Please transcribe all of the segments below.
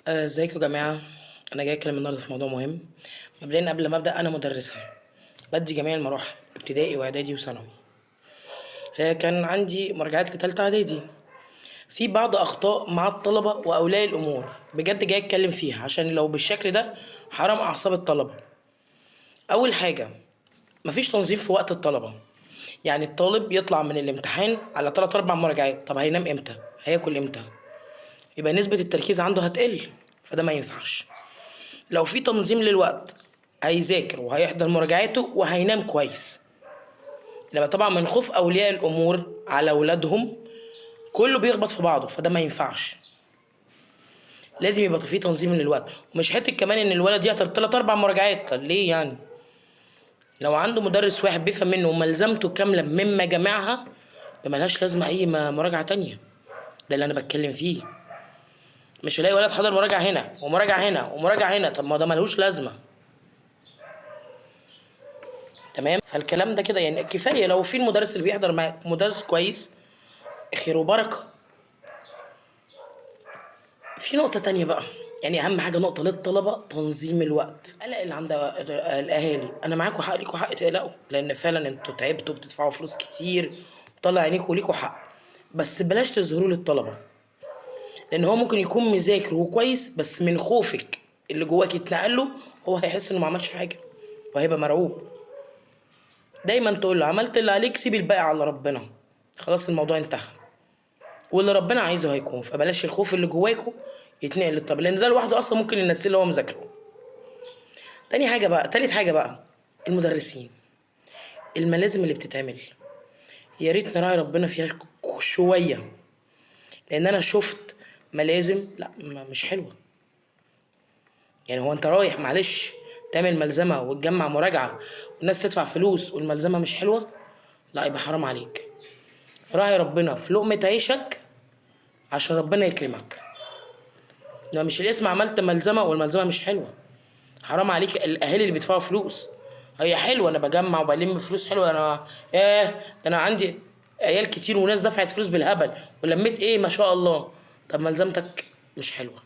ازيكم يا جماعة. أنا جاي أتكلم النهاردة في موضوع مهم. مبدئيا قبل ما أبدأ، أنا مدرسة بدي جميع المراحل، ابتدائي وإعدادي وثانوي. فكان عندي مراجعات لتالتة إعدادي، في بعض أخطاء مع الطلبة وأولياء الأمور، بجد جاي أتكلم فيها عشان لو بالشكل ده حرام أعصاب الطلبة. أول حاجة، مفيش تنظيم في وقت الطلبة. يعني الطالب يطلع من الامتحان على 3 4 مراجعات، طب هينام إمتى؟ هياكل إمتى؟ يبقى نسبة التركيز عنده هتقل، فده ما ينفعش. لو في تنظيم للوقت هيذاكر وهيحضر مراجعاته وهينام كويس. لما طبعا من خوف اولياء الامور على اولادهم كله بيخبط في بعضه، فده ما ينفعش. لازم يبقى في تنظيم للوقت، ومش حته كمان ان الولد يحضر 3 4 مراجعات. طب ليه يعني؟ لو عنده مدرس واحد بيفهم منه وملزمته كامله مما جمعها، ملهاش لازمه اي مراجعه تانية. ده اللي انا بتكلم فيه. مش هلاقي ولد حضر مراجعه هنا ومراجعه هنا ومراجعه هنا، طب ما ده ملهوش لازمه. تمام. فالكلام ده كده يعني كفايه لو في المدرس اللي بيحضر معاك مدرس كويس، خير وبركه. في نقطه تانية بقى، يعني اهم حاجه نقطه للطلبه، تنظيم الوقت. قلق اللي عند الاهالي، انا معاكم حق، ليكوا حق تقلقوا، لان فعلا انتوا تعبتوا بتدفعوا فلوس كتير وطلع عينيكوا، ليكوا حق. بس بلاش تظهروا للطلبه، لان هو ممكن يكون مذاكر وكويس، بس من خوفك اللي جواك يتنقل له، هو هيحس انه ما عملش حاجه وهيبقى مرعوب. دايما تقول له عملت اللي عليك، سيب الباقي على ربنا. خلاص الموضوع انتهى، واللي ربنا عايزه هيكون. فبلاش الخوف اللي جواكوا يتنقل للطب، لان ده لوحده اصلا ممكن ينسيه اللي هو مذاكره. تالت حاجه بقى، المدرسين، الملازم اللي بتتعمل، يا ريت نراعي ربنا فيها شويه. لان انا شفت ملازم لا مش حلوه. يعني هو انت رايح معلش تعمل ملزمه وتجمع مراجعه والناس تدفع فلوس والملزمه مش حلوه؟ لا، يبقى حرام عليك. راعي ربنا في لقمه عيشك عشان ربنا يكرمك. لو مش الاسم عملت ملزمه والملزمه مش حلوه، حرام عليك. الاهالي اللي بيدفعوا فلوس، هي حلوه انا بجمع وبلم فلوس حلوه، انا ده انا عندي عيال كتير وناس دفعت فلوس بالهبل ولميت ايه ما شاء الله. طب ملزمتك مش حلوه،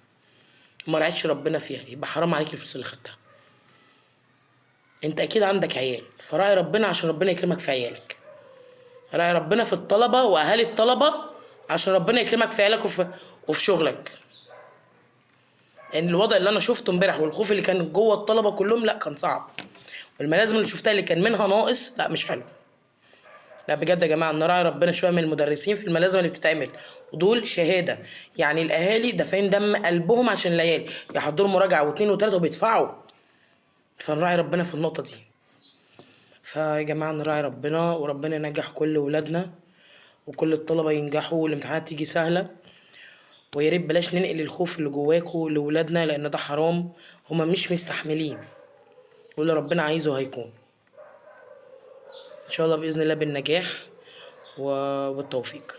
ما رعيتش ربنا فيها، يبقى حرام عليك الفلوس اللي خدتها. انت اكيد عندك عيال، فراعي ربنا عشان ربنا يكرمك في عيالك. راعي ربنا في الطلبه واهالي الطلبه عشان ربنا يكرمك في عيالك وفي شغلك. لان الوضع اللي انا شفته امبارح والخوف اللي كان جوه الطلبه كلهم لا كان صعب، والملازم اللي شفتها اللي كان منها ناقص لا مش حلو. لا بجد يا جماعه نراعي ربنا شويه من المدرسين في الملازم اللي بتتعمل، ودول شهاده. يعني الاهالي دافعين دم قلبهم عشان العيال يحضروا مراجعه واثنين وثلاثه وبيدفعوا، فنراعي ربنا في النقطه دي. فيا جماعه نراعي ربنا وربنا ينجح كل ولادنا وكل الطلبه ينجحوا والامتحانات تيجي سهله. ويا ريت بلاش ننقل الخوف اللي جواكوا لولادنا، لان ده حرام. هما مش مستحملين، واللي ربنا عايزه هيكون ان شاء الله باذن الله بالنجاح وبالتوفيق.